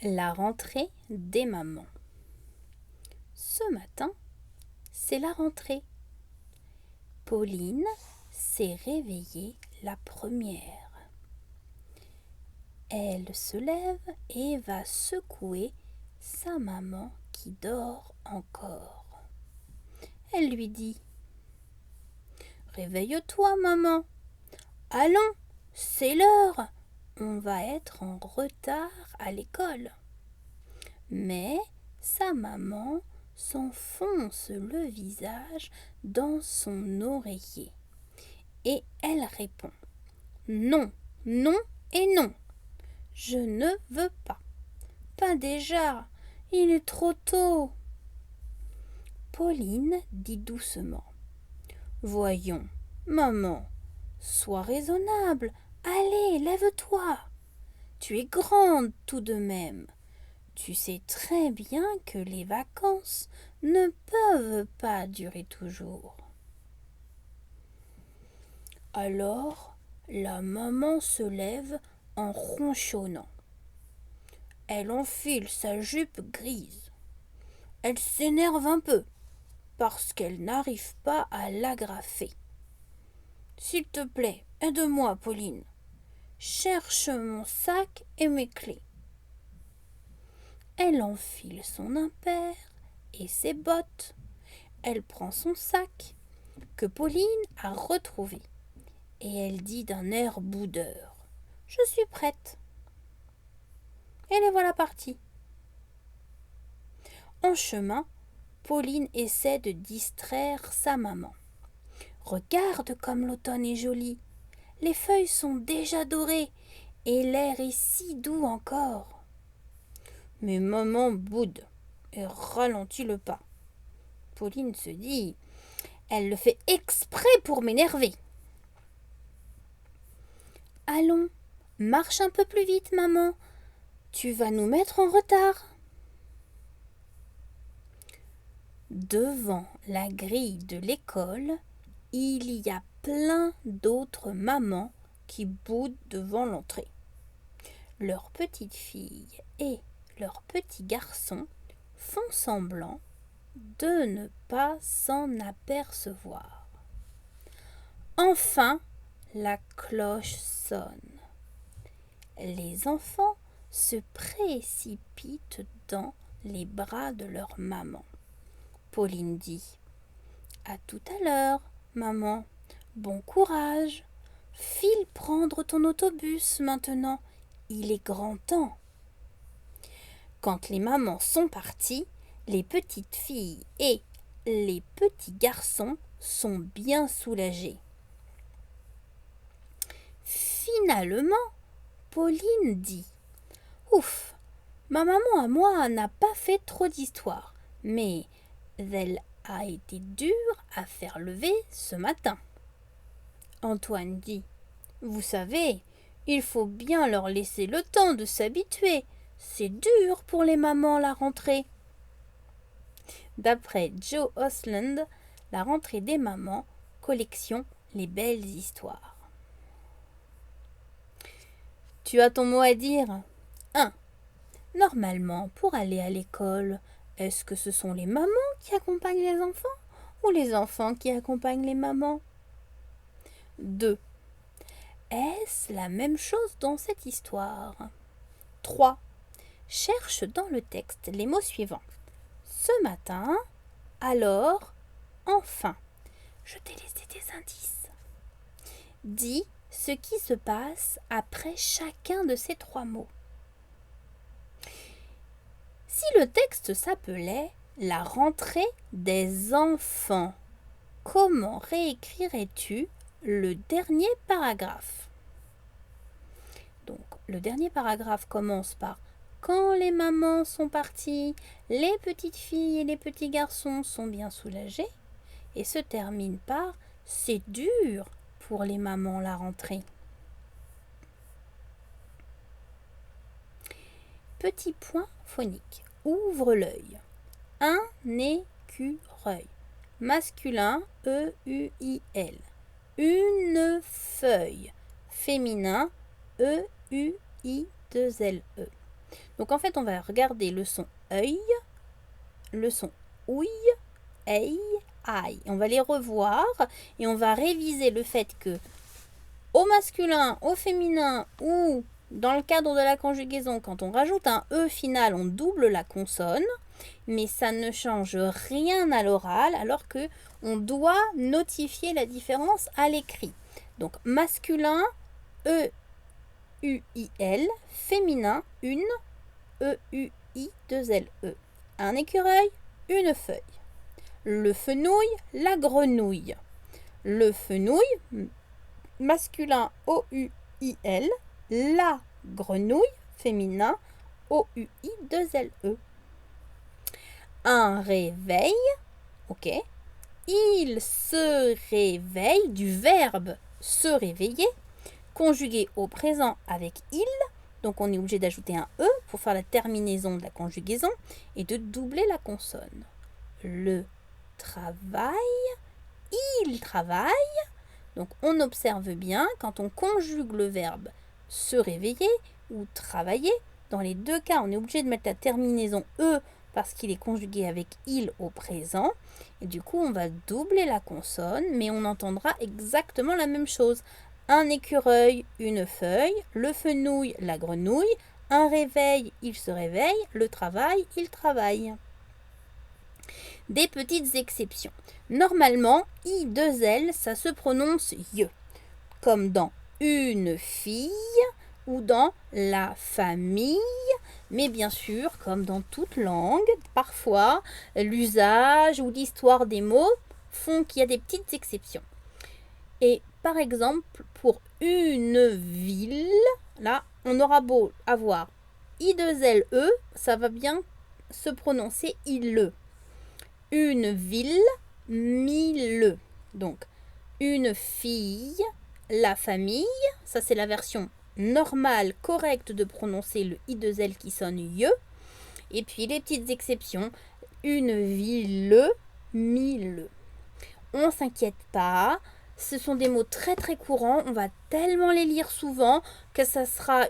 La rentrée des mamans. Ce matin, c'est la rentrée. Pauline s'est réveillée la première. Elle se lève et va secouer sa maman qui dort encore. Elle lui dit : « Réveille-toi, maman. Allons, c'est l'heure. On va être en retard à l'école. » Mais sa maman s'enfonce le visage dans son oreiller et elle répond : « Non, non et non. Je ne veux pas. Pas déjà. Il est trop tôt. » Pauline dit doucement : « Voyons, maman, sois raisonnable. Allez, lève-toi. Tu es grande tout de même. Tu sais très bien que les vacances ne peuvent pas durer toujours. » Alors, la maman se lève en ronchonnant. Elle enfile sa jupe grise. Elle s'énerve un peu parce qu'elle n'arrive pas à l'agrafer. « S'il te plaît, aide-moi, Pauline. Cherche mon sac et mes clés. » Elle enfile son impair et ses bottes. Elle prend son sac que Pauline a retrouvé et elle dit d'un air boudeur : « Je suis prête. » Et les voilà partis. En chemin, Pauline essaie de distraire sa maman. « Regarde comme l'automne est joli. Les feuilles sont déjà dorées et l'air est si doux encore. » Mais maman boude et ralentit le pas. Pauline se dit : « Elle le fait exprès pour m'énerver. » « Allons, marche un peu plus vite, maman. Tu vas nous mettre en retard. » Devant la grille de l'école, il y a plein d'autres mamans qui boudent devant l'entrée. Leurs petites filles et leurs petits garçons font semblant de ne pas s'en apercevoir. Enfin, la cloche sonne. Les enfants se précipitent dans les bras de leur maman. Pauline dit : « À tout à l'heure, maman. Bon courage. File prendre ton autobus maintenant. Il est grand temps. » Quand les mamans sont parties, les petites filles et les petits garçons sont bien soulagés. Finalement, Pauline dit : « Ouf, ma maman à moi n'a pas fait trop d'histoire, mais elle a été dure à faire lever ce matin. » Antoine dit : « Vous savez, il faut bien leur laisser le temps de s'habituer. C'est dur pour les mamans la rentrée. » D'après Joe Osland, La rentrée des mamans, collection Les belles histoires. Tu as ton mot à dire ? 1. Normalement, pour aller à l'école, est-ce que ce sont les mamans qui accompagnent les enfants ou les enfants qui accompagnent les mamans ? 2. Est-ce la même chose dans cette histoire ? 3. Cherche dans le texte les mots suivants. Ce matin, alors, enfin. Je t'ai laissé des indices. Dis ce qui se passe après chacun de ces 3 mots. Si le texte s'appelait « La rentrée des enfants », comment réécrirais-tu le dernier paragraphe ? Donc, le dernier paragraphe commence par « Quand les mamans sont parties, les petites filles et les petits garçons sont bien soulagés » et se termine par « C'est dur pour les mamans la rentrée ». Petit point phonique. Ouvre l'œil. Un écureuil. Masculin, E-U-I-L. Une feuille. Féminin, E-U-I-2-L-E. Donc en fait, on va regarder le son œil, le son ouille, aïe, aïe. On va les revoir et on va réviser le fait que au masculin, au féminin ou dans le cadre de la conjugaison, quand on rajoute un E final, on double la consonne, mais ça ne change rien à l'oral alors que on doit notifier la différence à l'écrit. Donc masculin, E-U-I-L, féminin, une, E-U-I-2-L-E. Un écureuil, une feuille. Le fenouil, la grenouille. Le fenouil, masculin O-U-I-L, la grenouille, féminin O-U-I-2-L-E. Un réveil, ok. Il se réveille du verbe se réveiller, conjugué au présent avec il. Donc on est obligé d'ajouter un E pour faire la terminaison de la conjugaison et de doubler la consonne. Le travail, il travaille. Donc on observe bien quand on conjugue le verbe se réveiller ou travailler. Dans les deux cas, on est obligé de mettre la terminaison E parce qu'il est conjugué avec il au présent. Et du coup, on va doubler la consonne, mais on entendra exactement la même chose. Un écureuil, une feuille, le fenouil, la grenouille, un réveil, il se réveille, le travail, il travaille. Des petites exceptions. Normalement, I2L, ça se prononce ye, comme dans une fille ou dans la famille, mais bien sûr, comme dans toute langue, parfois, l'usage ou l'histoire des mots font qu'il y a des petites exceptions. Et par exemple, pour une ville, là, on aura beau avoir I2LE, ça va bien se prononcer ILE. Une ville, mille. Donc, une fille, la famille, ça c'est la version normale, correcte de prononcer le I2L qui sonne ye. Et puis les petites exceptions, une ville, mille. On s'inquiète pas, ce sont des mots très très courants, on va tellement les lire souvent que ça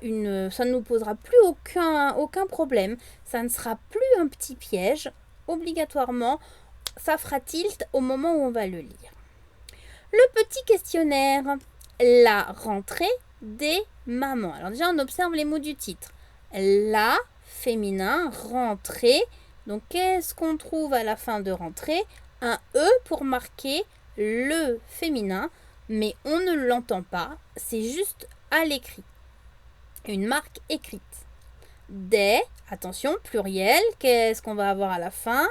ne nous posera plus aucun problème, ça ne sera plus un petit piège. Obligatoirement, ça fera tilt au moment où on va le lire. Le petit questionnaire, la rentrée des mamans. Alors déjà, on observe les mots du titre. La, féminin, rentrée. Donc, qu'est-ce qu'on trouve à la fin de rentrée? Un E pour marquer le féminin, mais on ne l'entend pas, c'est juste à l'écrit. Une marque écrite. Des, attention, pluriel, qu'est-ce qu'on va avoir à la fin?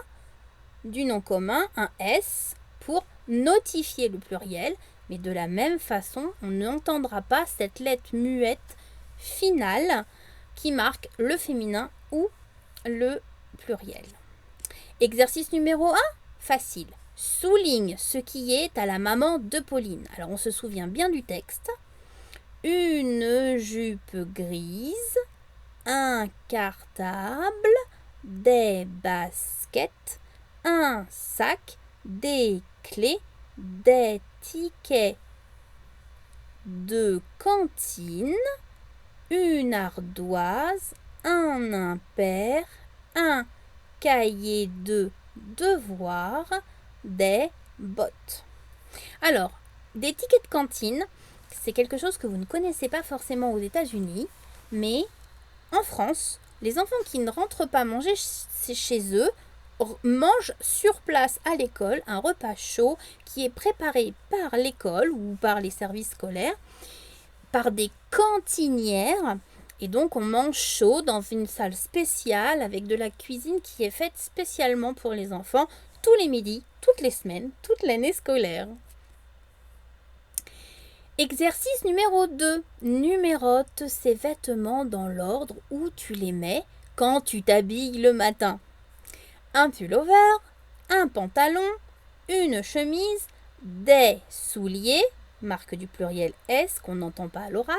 Du nom commun, un S pour notifier le pluriel, mais de la même façon, on n'entendra pas cette lettre muette finale qui marque le féminin ou le pluriel. Exercice numéro 1, facile. Souligne ce qui est à la maman de Pauline. Alors on se souvient bien du texte. Une jupe grise, un cartable, des baskets, un sac, des clés, des tickets de cantine, une ardoise, un impair, un cahier de devoirs, des bottes. Alors, des tickets de cantine, c'est quelque chose que vous ne connaissez pas forcément aux États-Unis, mais en France, les enfants qui ne rentrent pas manger chez eux mangent sur place à l'école un repas chaud qui est préparé par l'école ou par les services scolaires, par des cantinières. Et donc on mange chaud dans une salle spéciale avec de la cuisine qui est faite spécialement pour les enfants tous les midis, toutes les semaines, toute l'année scolaire. Exercice numéro 2. Numérote ces vêtements dans l'ordre où tu les mets quand tu t'habilles le matin. Un pullover, un pantalon, une chemise, des souliers, marque du pluriel S qu'on n'entend pas à l'oral,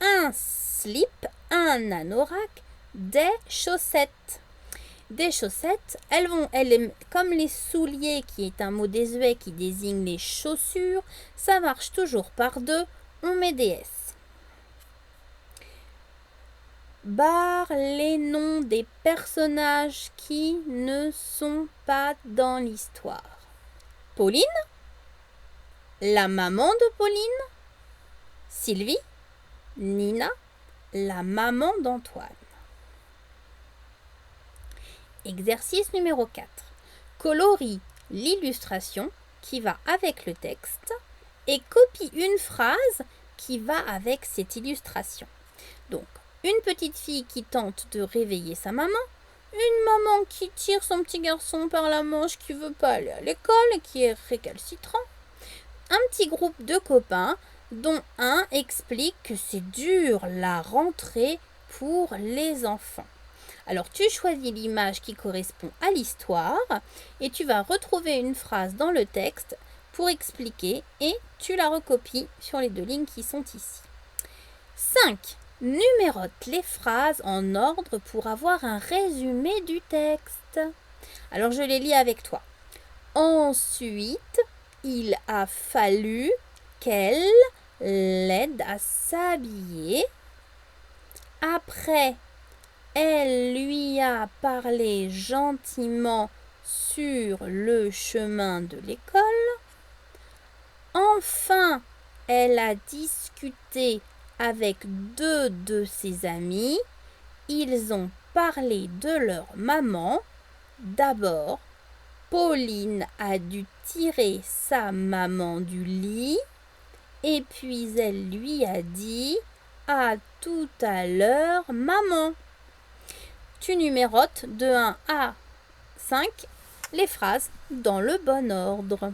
un slip, un anorak, des chaussettes. Des chaussettes, elles comme les souliers qui est un mot désuet qui désigne les chaussures, ça marche toujours par deux, on met des S. barre les noms des personnages qui ne sont pas dans l'histoire. Pauline, la maman de Pauline, Sylvie, Nina, la maman d'Antoine. Exercice numéro 4. Colorie l'illustration qui va avec le texte et copie une phrase qui va avec cette illustration. Donc, une petite fille qui tente de réveiller sa maman, une maman qui tire son petit garçon par la manche qui veut pas aller à l'école et qui est récalcitrant, un petit groupe de copains dont un explique que c'est dur la rentrée pour les enfants. Alors tu choisis l'image qui correspond à l'histoire et tu vas retrouver une phrase dans le texte pour expliquer et tu la recopies sur les 2 lignes qui sont ici. 5. Numérote les phrases en ordre pour avoir un résumé du texte. Alors je les lis avec toi. Ensuite, il a fallu qu'elle l'aide à s'habiller. Après, elle lui a parlé gentiment sur le chemin de l'école. Enfin, elle a discuté avec 2 de ses amis. Ils ont parlé de leur maman. D'abord, Pauline a dû tirer sa maman du lit. Et puis elle lui a dit « À tout à l'heure, maman ». Tu numérotes de 1 à 5 les phrases dans le bon ordre.